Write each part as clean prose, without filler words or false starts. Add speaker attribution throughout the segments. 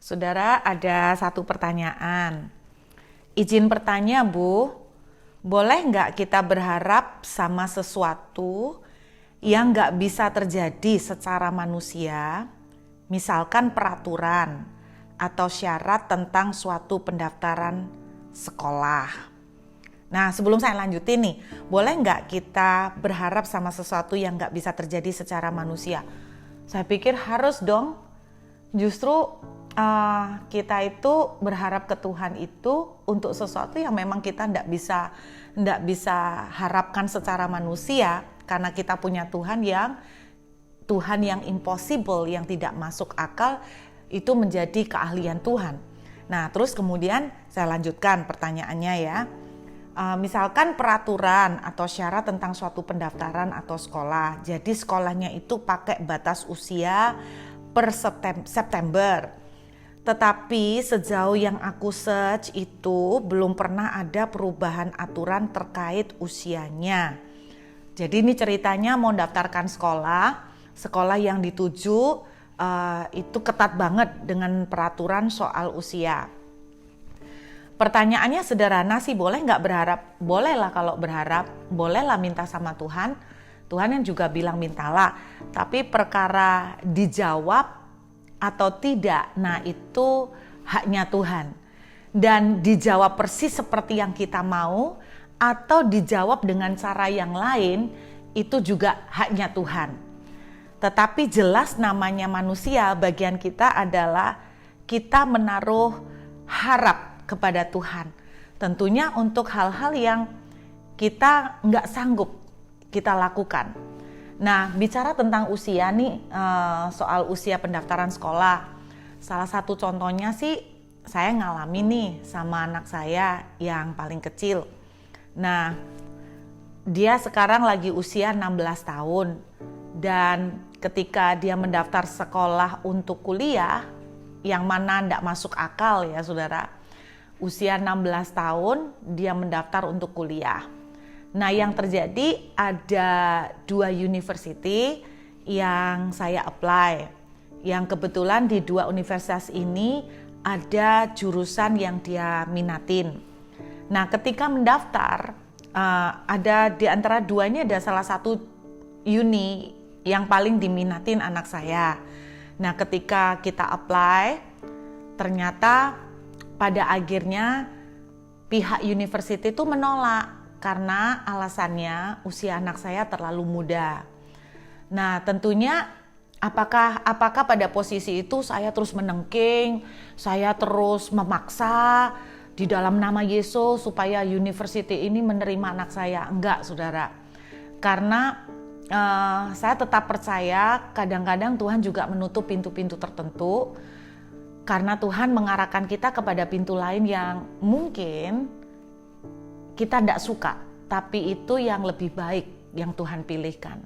Speaker 1: Saudara, ada satu pertanyaan. Izin bertanya, Bu, boleh nggak kita berharap sama sesuatu yang nggak bisa terjadi secara manusia, misalkan peraturan atau syarat tentang suatu pendaftaran sekolah. Nah, sebelum saya lanjutin nih, boleh nggak kita berharap sama sesuatu yang nggak bisa terjadi secara manusia? Saya pikir harus dong. Justru kita itu berharap ke Tuhan itu untuk sesuatu yang memang kita nggak bisa harapkan secara manusia, karena kita punya Tuhan yang impossible, yang tidak masuk akal, itu menjadi keahlian Tuhan. Nah, terus kemudian saya lanjutkan pertanyaannya ya. Misalkan peraturan atau syarat tentang suatu pendaftaran atau sekolah. Jadi sekolahnya itu pakai batas usia per September. Tetapi sejauh yang aku search itu belum pernah ada perubahan aturan terkait usianya. Jadi ini ceritanya mau daftarkan sekolah yang dituju itu ketat banget dengan peraturan soal usia. Pertanyaannya sederhana sih, boleh nggak berharap? Bolehlah kalau berharap, bolehlah minta sama Tuhan. Tuhan yang juga bilang mintalah. Tapi perkara dijawab atau tidak, nah itu haknya Tuhan. Dan dijawab persis seperti yang kita mau atau dijawab dengan cara yang lain, itu juga haknya Tuhan. Tetapi jelas namanya manusia, bagian kita adalah kita menaruh harap kepada Tuhan. Tentunya untuk hal-hal yang kita nggak sanggup kita lakukan. Nah, bicara tentang usia nih, soal usia pendaftaran sekolah. Salah satu contohnya sih, saya ngalamin nih sama anak saya yang paling kecil. Nah, dia sekarang lagi usia 16 tahun. Dan ketika dia mendaftar sekolah untuk kuliah, yang mana enggak masuk akal ya saudara. Usia 16 tahun, dia mendaftar untuk kuliah. Nah, yang terjadi ada 2 university yang saya apply. Yang kebetulan di 2 universitas ini ada jurusan yang dia minatin. Nah, ketika mendaftar, ada di antara 2 ini ada salah satu uni yang paling diminatin anak saya. Nah, ketika kita apply, ternyata pada akhirnya pihak university itu menolak. Karena alasannya usia anak saya terlalu muda. Nah, tentunya apakah pada posisi itu saya terus menengking, saya terus memaksa di dalam nama Yesus supaya university ini menerima anak saya? Enggak, saudara. Karena saya tetap percaya kadang-kadang Tuhan juga menutup pintu-pintu tertentu. Karena Tuhan mengarahkan kita kepada pintu lain yang mungkin kita tidak suka, tapi itu yang lebih baik yang Tuhan pilihkan.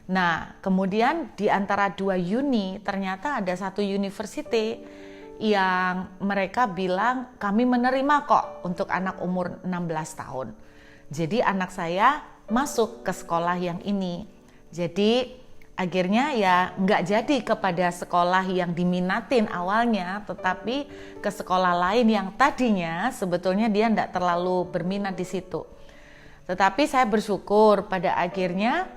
Speaker 1: Nah, kemudian di antara 2 uni, ternyata ada satu university yang mereka bilang kami menerima kok untuk anak umur 16 tahun. Jadi anak saya masuk ke sekolah yang ini. Jadi akhirnya ya nggak jadi kepada sekolah yang diminatin awalnya, tetapi ke sekolah lain yang tadinya sebetulnya dia nggak terlalu berminat di situ. Tetapi saya bersyukur pada akhirnya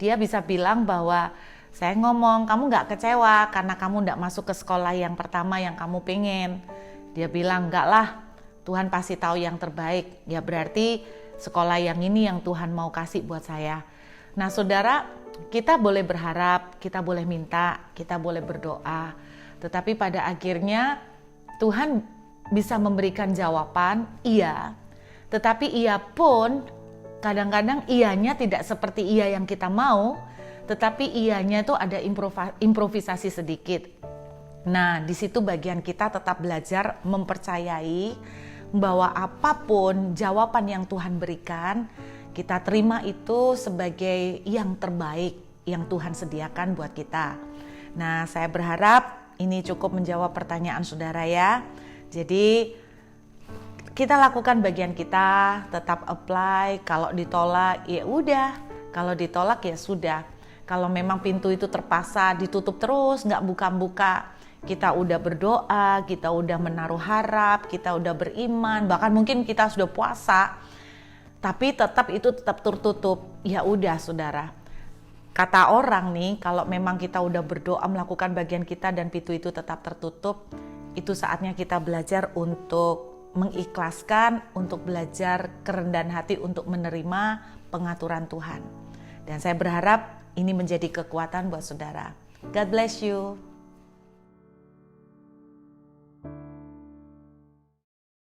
Speaker 1: dia bisa bilang bahwa saya ngomong, kamu nggak kecewa karena kamu nggak masuk ke sekolah yang pertama yang kamu pengen. Dia bilang, enggak lah, Tuhan pasti tahu yang terbaik. Ya berarti sekolah yang ini yang Tuhan mau kasih buat saya. Nah, saudara, kita boleh berharap, kita boleh minta, kita boleh berdoa. Tetapi pada akhirnya Tuhan bisa memberikan jawaban, iya. Tetapi iya pun kadang-kadang iyanya tidak seperti iya yang kita mau, tetapi iyanya itu ada improvisasi sedikit. Nah, di situ bagian kita tetap belajar mempercayai bahwa apapun jawaban yang Tuhan berikan, kita terima itu sebagai yang terbaik yang Tuhan sediakan buat kita. Nah, saya berharap ini cukup menjawab pertanyaan saudara ya. Jadi kita lakukan bagian kita, tetap apply. Kalau ditolak ya udah, kalau ditolak ya sudah. Kalau memang pintu itu terpaksa ditutup terus, nggak buka-buka, kita udah berdoa, kita udah menaruh harap, kita udah beriman, bahkan mungkin kita sudah puasa, tapi itu tetap tertutup. Ya udah saudara, kata orang nih, kalau memang kita udah berdoa melakukan bagian kita dan pintu itu tetap tertutup, itu saatnya kita belajar untuk mengikhlaskan, untuk belajar kerendahan hati untuk menerima pengaturan Tuhan. Dan saya berharap ini menjadi kekuatan buat saudara. God bless you.